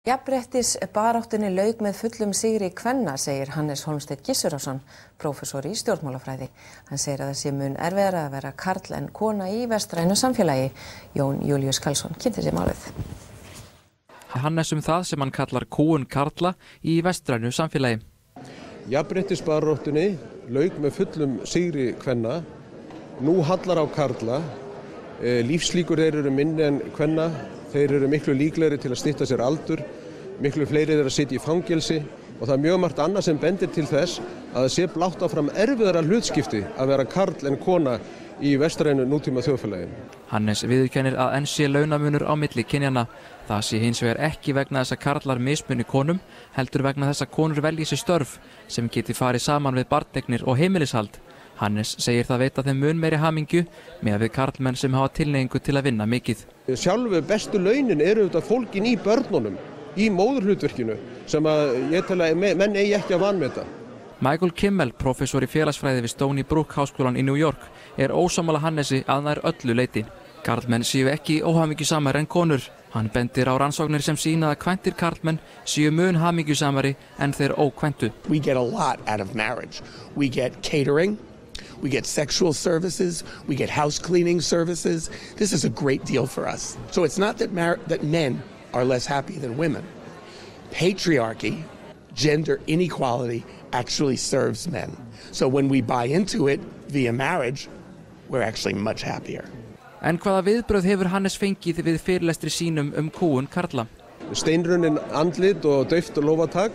Jafnréttisbaráttunni lauk með fullum sigri kvenna, segir Hannes Hólmsteinn Gissurarson, prófessor í stjórnmálafræði. Hann segir að það sé mun erfiðara að vera karl en kona í vestrænu samfélagi. Jón Júlíus Karlsson kynnti sér málið. Hannes það sem hann kallar kúgun karla í vestrænu samfélagi. Jafnréttisbaráttunni lauk með fullum sigri kvenna. Nú hallar á karla. Lífslíkur þeir eru minni en kvenna. Þeir eru miklu líklegri til að stytta sér aldur, miklu fleiri þeir að sitja í fangelsi og það mjög margt annað sem bendir til þess að það sé blátt áfram erfiðara hlutskipti að vera karl en kona í vestrænu nútíma þjóðfélagi. Hannes viðurkennir að enn sé launamunur á milli kynjanna. Það sé hins vegar ekki vegna þess að karlar mismuni konum, heldur vegna þess að konur velji sér störf sem geti farið saman við barneignir og heimilishald. Hannes segir það veita þeim mun meiri hamingju með við karlmenn sem hafa tilhneigingu til að vinna mikið. Sjálfu bestu launin eru auðvitað fólkin í börnunum, í móðurhlutverkinu, sem að ég tel að menn eigi ekki að vanmeta. Michael Kimmel, prófessor í félagsfræði við Stony Brook háskólann í New York, er ósammála Hannesi að nær öllu leyti. Karlmenn séu ekki óhamingjusamari en konur. Hann bendir á rannsóknir sem sýna að kvæntir karlmenn séu mun hamingjusamari en þeir ókvæntu. We get a lot out of marriage. We get catering. We get sexual services, we get house cleaning services. This is a great deal for us. So it's not that men are less happy than women. Patriarchy, gender inequality actually serves men. So when we buy into it via marriage, we're actually much happier. En hvaða viðbrögð hefur Hannes fengið við fyrirlestri sínum kúgun karla? Steinrunnin andlit og dauft lófatak.